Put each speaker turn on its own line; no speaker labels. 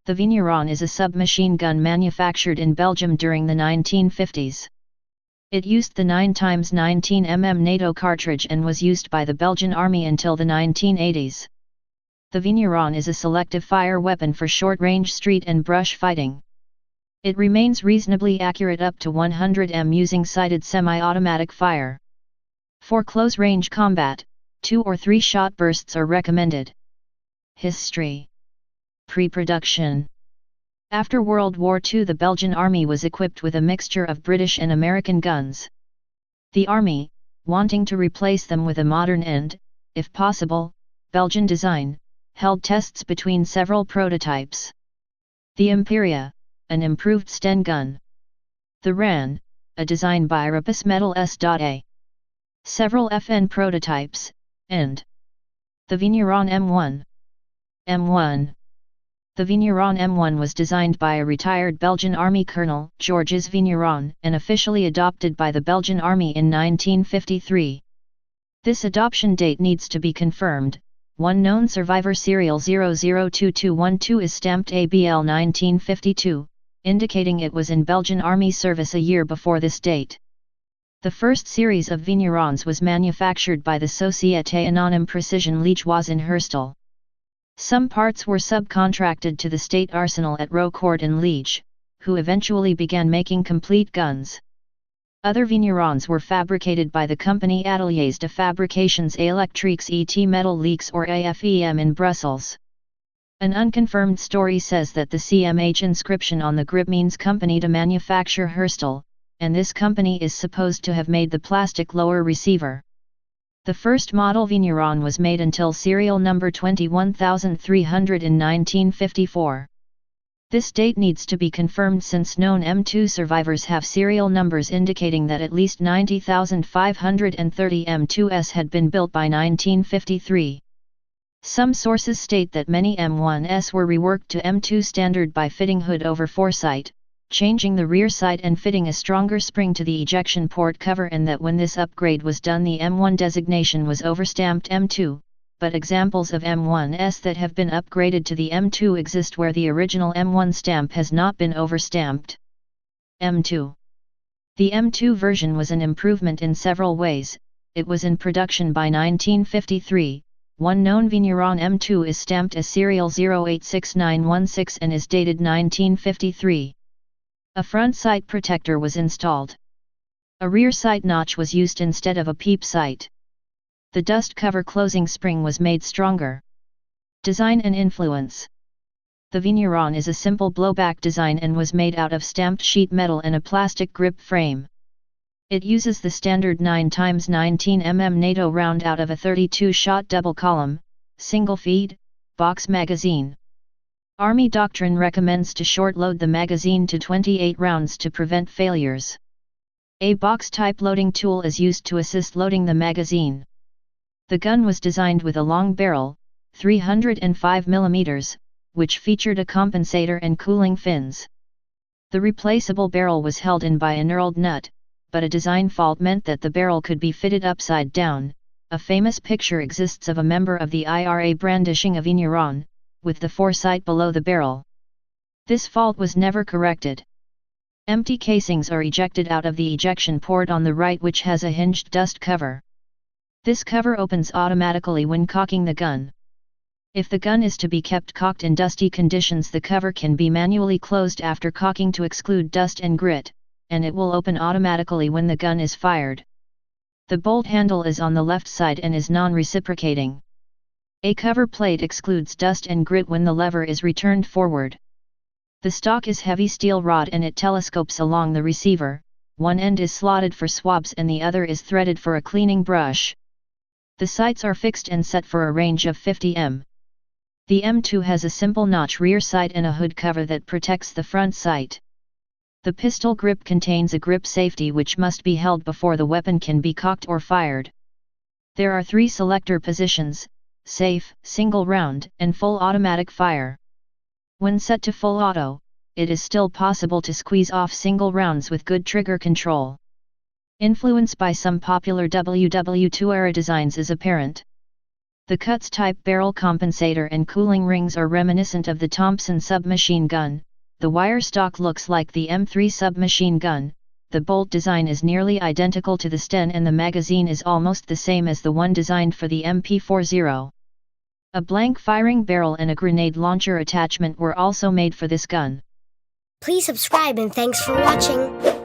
The Vigneron is a submachine gun manufactured in Belgium during the 1950s. It used the 9x19mm NATO cartridge and was used by the Belgian Army until the 1980s. The Vigneron is a selective fire weapon for short-range street and brush fighting. It remains reasonably accurate up to 100 m using sighted semi-automatic fire. For close-range combat, 2 or 3 shot bursts are recommended. History. Pre-production. After World War II, the Belgian Army was equipped with a mixture of British and American guns. The Army, wanting to replace them with a modern and, if possible, Belgian design, held tests between several prototypes. The Imperia, an improved Sten gun. The Ran, a design by Rapis Metal S.A. Several FN prototypes, and the Vigneron M1. M1. The Vigneron M1 was designed by a retired Belgian Army colonel, Georges Vigneron, and officially adopted by the Belgian Army in 1953. This adoption date needs to be confirmed. One known survivor serial 002212 is stamped ABL 1952, indicating it was in Belgian Army service a year before this date. The first series of Vignerons was manufactured by the Société Anonyme Precision Liégeoise in Herstal. Some parts were subcontracted to the state arsenal at Rocourt in Liège, who eventually began making complete guns. Other Vignerons were fabricated by the company Ateliers de Fabrications Électriques et Métalliques or AFEM in Brussels. An unconfirmed story says that the CMH inscription on the grip means Company de Manufacture Herstal, and this company is supposed to have made the plastic lower receiver. The first model Vigneron was made until serial number 21300 in 1954. This date needs to be confirmed since known M2 survivors have serial numbers indicating that at least 90,530 M2s had been built by 1953. Some sources state that many M1s were reworked to M2 standard by fitting hood over foresight, changing the rear sight and fitting a stronger spring to the ejection port cover, and that when this upgrade was done the M1 designation was overstamped M2, but examples of M1s that have been upgraded to the M2 exist where the original M1 stamp has not been overstamped. M2. The M2 version was an improvement in several ways. It was in production by 1953. One known Vigneron M2 is stamped as serial 086916 and is dated 1953. A front sight protector was installed. A rear sight notch was used instead of a peep sight. The dust cover closing spring was made stronger. Design and influence. The Vigneron is a simple blowback design and was made out of stamped sheet metal and a plastic grip frame. It uses the standard 9x19mm NATO round out of a 32-shot double column, single feed, box magazine. Army doctrine recommends to short-load the magazine to 28 rounds to prevent failures. A box-type loading tool is used to assist loading the magazine. The gun was designed with a long barrel, 305 mm, which featured a compensator and cooling fins. The replaceable barrel was held in by a knurled nut, but a design fault meant that the barrel could be fitted upside down. A famous picture exists of a member of the IRA brandishing a Vigneron, with the foresight below the barrel. This fault was never corrected. Empty casings are ejected out of the ejection port on the right, which has a hinged dust cover. This cover opens automatically when cocking the gun. If the gun is to be kept cocked in dusty conditions, the cover can be manually closed after cocking to exclude dust and grit, and it will open automatically when the gun is fired. The bolt handle is on the left side and is non-reciprocating. A cover plate excludes dust and grit when the lever is returned forward. The stock is heavy steel rod and it telescopes along the receiver. One end is slotted for swabs and the other is threaded for a cleaning brush. The sights are fixed and set for a range of 50 m. The M2 has a simple notch rear sight and a hood cover that protects the front sight. The pistol grip contains a grip safety which must be held before the weapon can be cocked or fired. There are 3 selector positions: safe, single round, and full automatic fire. When set to full auto, it is still possible to squeeze off single rounds with good trigger control. Influence by some popular WW2 era designs is apparent. The Cuts type barrel compensator and cooling rings are reminiscent of the Thompson submachine gun. The wire stock looks like the M3 submachine gun. The bolt design is nearly identical to the Sten and the magazine is almost the same as the one designed for the MP40. A blank firing barrel and a grenade launcher attachment were also made for this gun.
Please subscribe and thanks for watching.